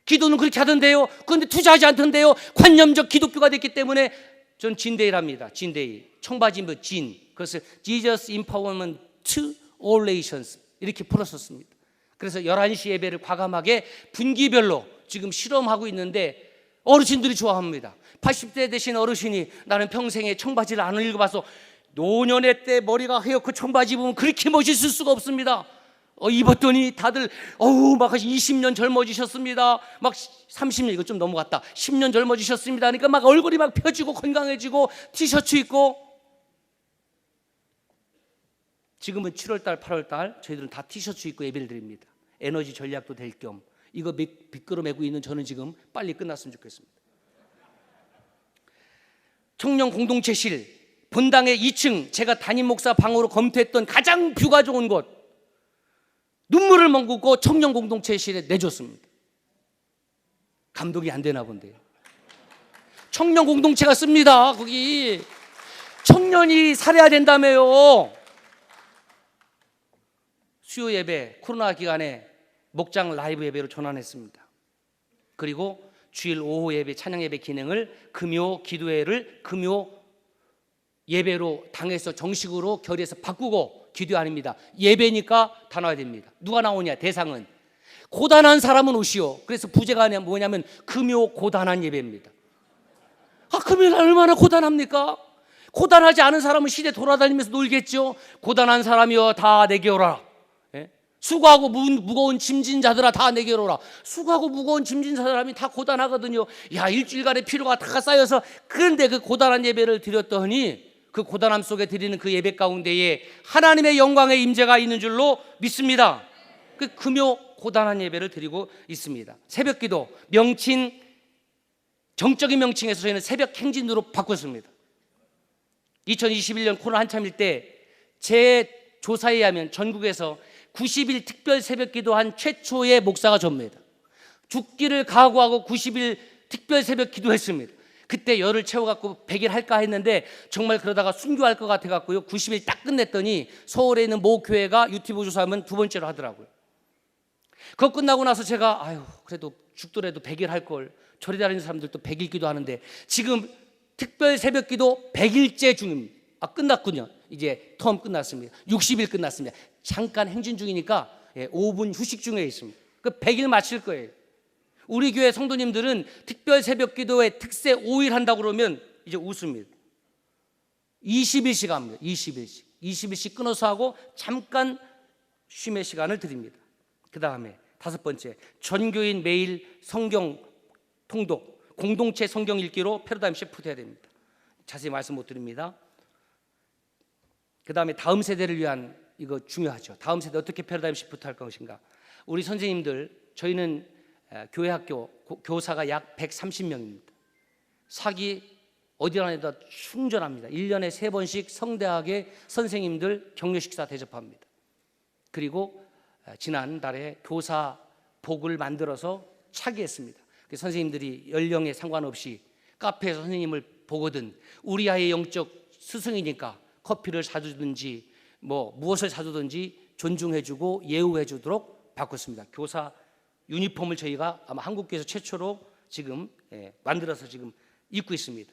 기도는 그렇게 하던데요. 그런데 투자하지 않던데요. 관념적 기독교가 됐기 때문에 전 진데이랍니다. 진데이, 청바지 진, 그래서 Jesus Empowerment to All Nations 이렇게 풀었었습니다. 그래서 11시 예배를 과감하게 분기별로 지금 실험하고 있는데 어르신들이 좋아합니다. 80대 되신 어르신이 나는 평생에 청바지를 안 읽어봐서, 노년의 때 머리가 하얗고 청바지 입으면 그렇게 멋있을 수가 없습니다. 입었더니 다들 막 20년 젊어지셨습니다. 막 30년, 이거 좀 넘어갔다, 10년 젊어지셨습니다. 그러니까 막 얼굴이 막 펴지고 건강해지고 티셔츠 입고. 지금은 7월달 8월달 저희들은 다 티셔츠 입고 예배를 드립니다. 에너지 전략도 될 겸. 이거 빗끌어 매고 있는 저는 지금 빨리 끝났으면 좋겠습니다. 청년 공동체실 본당의 2층, 제가 담임 목사 방으로 검토했던 가장 뷰가 좋은 곳, 눈물을 머금고 청년 공동체실에 내줬습니다. 감독이 안 되나 본데요. 청년 공동체가 씁니다. 거기 청년이 살아야 된다며요. 수요 예배 코로나 기간에 목장 라이브 예배로 전환했습니다. 그리고 주일 오후 예배 찬양 예배 기능을 금요 기도회를 금요 예배로 당에서 정식으로 결의해서 바꾸고, 기도 아닙니다. 예배니까 다 나와야 됩니다. 누가 나오냐? 대상은 고단한 사람은 오시오. 그래서 부제가 뭐냐면 금요 고단한 예배입니다. 금요일 얼마나 고단합니까? 고단하지 않은 사람은 시대 돌아다니면서 놀겠죠. 고단한 사람이여 다 내게 오라. 수고하고 무거운 짐진 자들아 다 내게 오라. 수고하고 무거운 짐진 사람이 다 고단하거든요. 일주일간의 피로가 다 쌓여서. 그런데 그 고단한 예배를 드렸더니 그 고단함 속에 드리는 그 예배 가운데에 하나님의 영광의 임재가 있는 줄로 믿습니다. 그 금요 고단한 예배를 드리고 있습니다. 새벽기도 명칭, 정적인 명칭에서 저희는 새벽 행진으로 바꿨습니다. 2021년 코로나 한참일 때 제 조사에 의하면 전국에서 90일 특별 새벽기도 한 최초의 목사가 접니다. 죽기를 각오하고 90일 특별 새벽기도 했습니다. 그때 열을 채워갖고 100일 할까 했는데 정말 그러다가 순교할 것 같아갖고요 90일 딱 끝냈더니 서울에 있는 모 교회가 유튜브 조사하면 2번째로 하더라고요. 그거 끝나고 나서 제가 그래도 죽더라도 100일 할걸, 절에 다니는 사람들도 100일 기도하는데 지금 특별 새벽기도 100일째 중입니다. 끝났군요. 이제 텀 끝났습니다. 60일 끝났습니다. 잠깐 행진 중이니까 5분 휴식 중에 있습니다. 그 100일 마칠 거예요. 우리 교회 성도님들은 특별 새벽기도에 특세 5일 한다고 그러면 이제 웃습니다. 20일씩 합니다. 20일씩 끊어서 하고 잠깐 쉼의 시간을 드립니다. 그 다음에 5번째, 전교인 매일 성경 통독, 공동체 성경 읽기로 패러다임 시프트 해야 됩니다. 자세히 말씀 못 드립니다. 그 다음에 다음 세대를 위한, 이거 중요하죠. 다음 세대 어떻게 패러다임 시프트 할 것인가. 우리 선생님들, 저희는 교회 학교 교사가 약 130명입니다. 사기 어디라도 충전합니다. 1년에 3번씩 성대하게 선생님들 격려 식사 대접합니다. 그리고 지난달에 교사 복을 만들어서 차기했습니다. 선생님들이 연령에 상관없이 카페에서 선생님을 보거든 우리 아이의 영적 스승이니까 커피를 사주든지 무엇을 사주든지 존중해주고 예우해주도록 바꿨습니다. 교사 유니폼을 저희가 아마 한국교회에서 최초로 지금 만들어서 지금 입고 있습니다.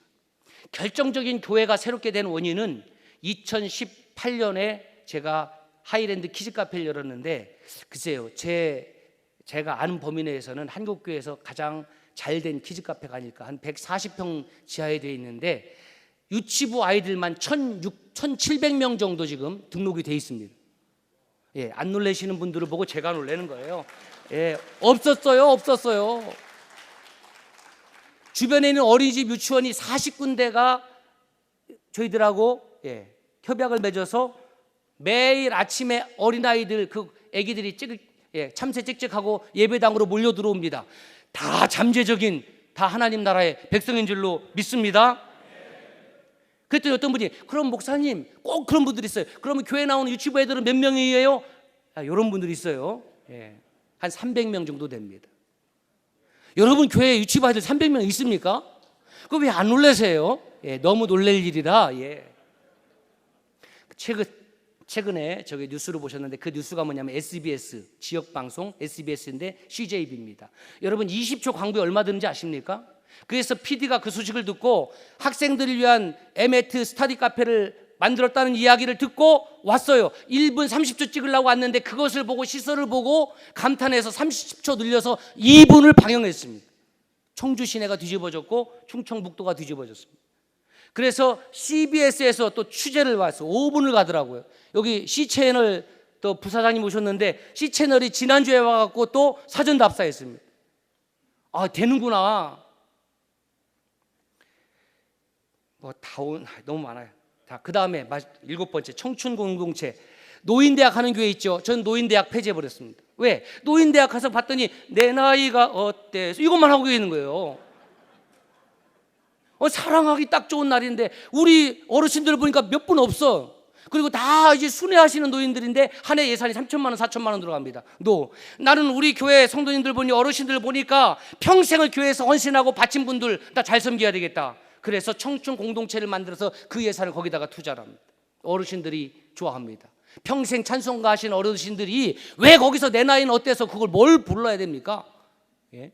결정적인 교회가 새롭게 된 원인은 2018년에 제가 하이랜드 키즈 카페를 열었는데, 글쎄요, 제가 아는 범위 내에서는 한국교회에서 가장 잘된 키즈 카페가 아닐까. 한 140평 지하에 되어 있는데 유치부 아이들만 1,700명 정도 지금 등록이 되어 있습니다. 안 놀라시는 분들을 보고 제가 놀라는 거예요. 없었어요. 주변에 있는 어린이집 유치원이 40군데가 저희들하고 협약을 맺어서 매일 아침에 어린아이들 그 애기들이 참새 찍찍하고 예배당으로 몰려 들어옵니다. 다 잠재적인, 다 하나님 나라의 백성인 줄로 믿습니다. 그랬더니 어떤 분이, 그럼 목사님, 꼭 그런 분들이 있어요. 그러면 교회 나오는 유치부 애들은 몇 명이에요? 이런 분들이 있어요. 한 300명 정도 됩니다. 여러분 교회에 유치부 아이들 300명 있습니까? 그 왜 안 놀라세요? 예, 너무 놀랄 일이라. 예. 최근에 저기 뉴스를 보셨는데 그 뉴스가 뭐냐면 SBS 지역 방송 SBS인데 CJB입니다. 여러분 20초 광고에 얼마 드는지 아십니까? 그래서 PD가 그 소식을 듣고 학생들을 위한 에메트 스터디 카페를 만들었다는 이야기를 듣고 왔어요. 1분 30초 찍으려고 왔는데 그것을 보고 시설을 보고 감탄해서 30초 늘려서 2분을 방영했습니다. 청주 시내가 뒤집어졌고 충청북도가 뒤집어졌습니다. 그래서 CBS에서 또 취재를 와서 5분을 가더라고요. 여기 C채널 또 부사장님 오셨는데 C채널이 지난주에 와갖고 또 사전 답사했습니다. 아, 되는구나. 너무 많아요. 자, 그 다음에 7번째 청춘 공동체. 노인대학 하는 교회 있죠. 전 노인대학 폐지해버렸습니다. 왜? 노인대학 가서 봤더니 내 나이가 어때? 이것만 하고 있는 거예요. 사랑하기 딱 좋은 날인데 우리 어르신들 보니까 몇 분 없어. 그리고 다 이제 순회하시는 노인들인데 한 해 예산이 3천만 원, 4천만 원 들어갑니다. 나는 우리 교회 성도님들 보니 어르신들 보니까 평생을 교회에서 헌신하고 바친 분들 다 잘 섬겨야 되겠다. 그래서 청춘 공동체를 만들어서 그 예산을 거기다가 투자를 합니다. 어르신들이 좋아합니다. 평생 찬송가 하신 어르신들이 왜 거기서 내 나이는 어때서 그걸 뭘 불러야 됩니까? 예?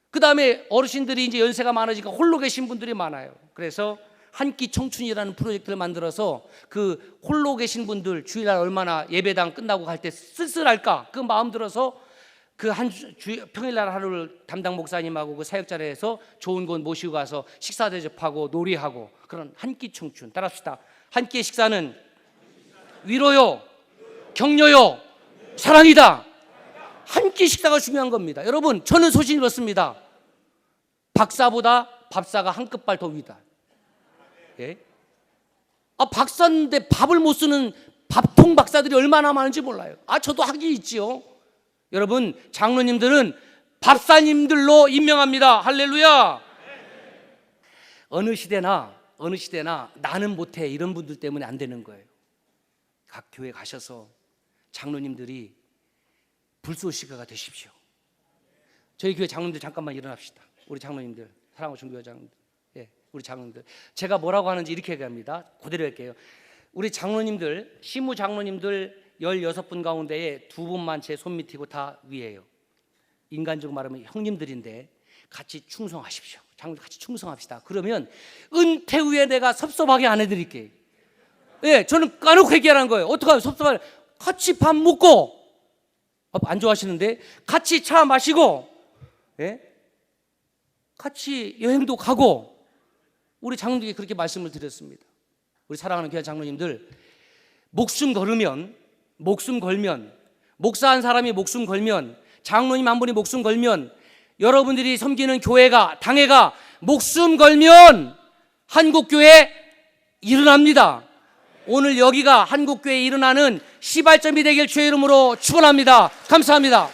그 다음에 어르신들이 이제 연세가 많아지니까 홀로 계신 분들이 많아요. 그래서 한 끼 청춘이라는 프로젝트를 만들어서 그 홀로 계신 분들 주일날 얼마나 예배당 끝나고 갈 때 쓸쓸할까 그 마음 들어서 그 평일날 하루를 담당 목사님하고 그 사역자를 해서 좋은 곳 모시고 가서 식사 대접하고 놀이하고 그런 한 끼 청춘 따라합시다. 한 끼의 식사는 위로요, 격려요, 사랑이다. 한 끼 식사가 중요한 겁니다. 여러분, 저는 소신이 그렇습니다. 박사보다 밥사가 한 끗발 더 위다. 예? 박사인데 밥을 못 쓰는 밥통 박사들이 얼마나 많은지 몰라요. 저도 학위 있지요. 여러분, 장로님들은 밥사님들로 임명합니다. 할렐루야. 어느 시대나 나는 못해 이런 분들 때문에 안 되는 거예요. 각 교회 가셔서 장로님들이 불쏘시개가 되십시오. 저희 교회 장로님들 잠깐만 일어납시다. 우리 장로님들, 사랑하는 중교회 장로님들, 예, 우리 장로님들. 제가 뭐라고 하는지 이렇게 얘기합니다. 그대로 할게요. 우리 장로님들, 시무 장로님들 16분 가운데에 2분만 제 손 밑이고 다 위에요. 인간적으로 말하면 형님들인데 같이 충성하십시오. 장로님 같이 충성합시다. 그러면 은퇴 후에 내가 섭섭하게 안 해드릴게요. 예, 저는 까놓고 얘기하는 거예요. 어떡하면 섭섭하게 같이 밥 먹고 안 좋아하시는데 같이 차 마시고, 예? 같이 여행도 가고. 우리 장로님께 그렇게 말씀을 드렸습니다. 우리 사랑하는 귀한 장로님들, 목숨 걸면, 목사 한 사람이 목숨 걸면, 장로님 한 분이 목숨 걸면, 여러분들이 섬기는 교회가, 당회가 목숨 걸면 한국교회 일어납니다. 오늘 여기가 한국교회에 일어나는 시발점이 되길 주의 이름으로 축원합니다. 감사합니다.